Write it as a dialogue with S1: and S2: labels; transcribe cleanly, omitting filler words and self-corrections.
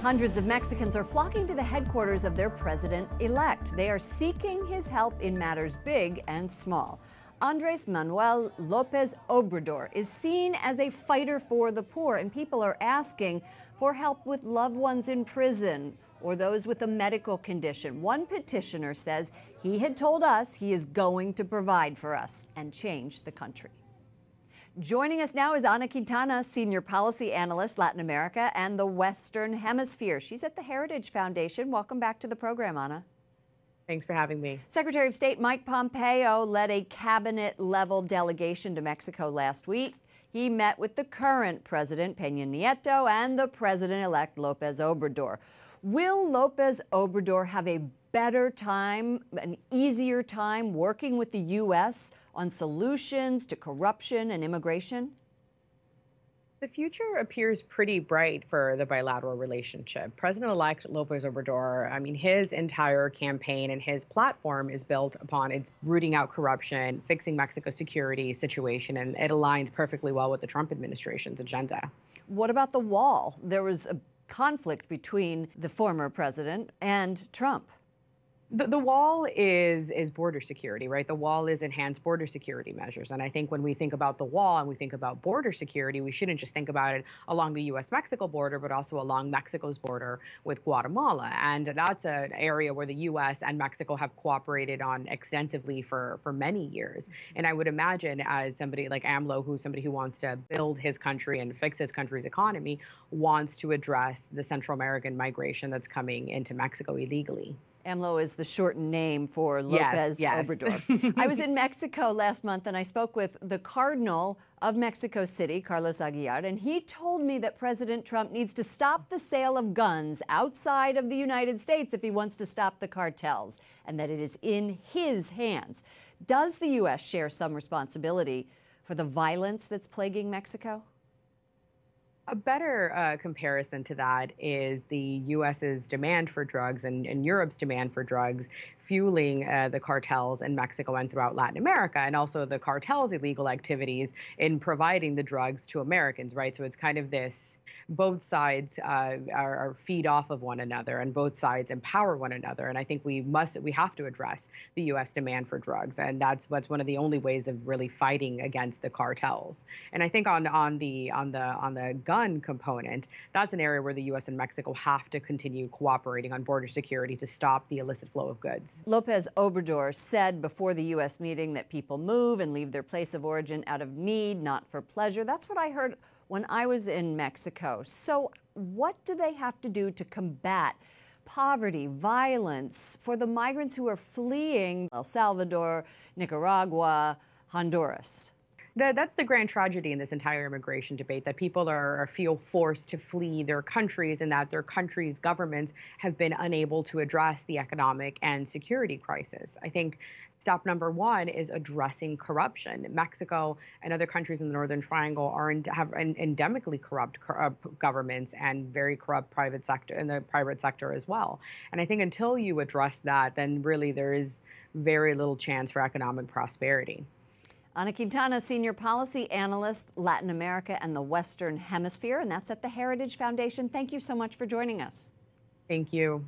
S1: Hundreds of Mexicans are flocking to the headquarters of their president-elect. They are seeking his help in matters big and small. Andres Manuel López Obrador is seen as a fighter for the poor, and people are asking for help with loved ones in prison or those with a medical condition. One petitioner says he had told us he is going to provide for us and change the country. Joining us now is Ana Quintana, Senior Policy Analyst, Latin America and the Western Hemisphere. She's at the Heritage Foundation. Welcome back to the program, Ana.
S2: Thanks for having me.
S1: Secretary of State Mike Pompeo led a cabinet-level delegation to Mexico last week. He met with the current president, Peña Nieto, and the president-elect, López Obrador. Will López Obrador have a better time, an easier time working with the U.S. on solutions to corruption and immigration?
S2: The future appears pretty bright for the bilateral relationship. President-elect López Obrador, his entire campaign and his platform is built upon its rooting out corruption, fixing Mexico's security situation, and it aligns perfectly well with the Trump administration's agenda.
S1: What about the wall? There was a conflict between the former president and Trump.
S2: The wall is border security, right? The wall is enhanced border security measures. And I think when we think about the wall and we think about border security, we shouldn't just think about it along the U.S.-Mexico border, but also along Mexico's border with Guatemala. And that's an area where the U.S. and Mexico have cooperated on extensively for many years. And I would imagine as somebody like AMLO, who's somebody who wants to build his country and fix his country's economy, wants to address the Central American migration that's coming into Mexico illegally.
S1: AMLO is the shortened name for López Obrador. I was in Mexico last month and I spoke with the Cardinal of Mexico City, Carlos Aguilar, and he told me that President Trump needs to stop the sale of guns outside of the United States if he wants to stop the cartels, and that it is in his hands. Does the U.S. share some responsibility for the violence that's plaguing Mexico?
S2: A better comparison to that is the U.S.'s demand for drugs and Europe's demand for drugs fueling the cartels in Mexico and throughout Latin America, and also the cartels' illegal activities in providing the drugs to Americans, right? So it's kind of this, both sides are feed off of one another and both sides empower one another. And I think we have to address the U.S. demand for drugs. And that's one of the only ways of really fighting against the cartels. And I think on the gun component, that's an area where the U.S. and Mexico have to continue cooperating on border security to stop the illicit flow of goods.
S1: López Obrador said before the U.S. meeting that people move and leave their place of origin out of need, not for pleasure. That's what I heard when I was in Mexico. So what do they have to do to combat poverty, violence for the migrants who are fleeing El Salvador, Nicaragua, Honduras?
S2: That's the grand tragedy in this entire immigration debate, that people feel forced to flee their countries and that their countries' governments have been unable to address the economic and security crisis. I think step number one is addressing corruption. Mexico and other countries in the Northern Triangle have endemically corrupt governments and very corrupt private sector in the private sector as well. And I think until you address that, then really there is very little chance for economic prosperity.
S1: Ana Quintana, Senior Policy Analyst, Latin America and the Western Hemisphere, and that's at the Heritage Foundation. Thank you so much for joining us.
S2: Thank you.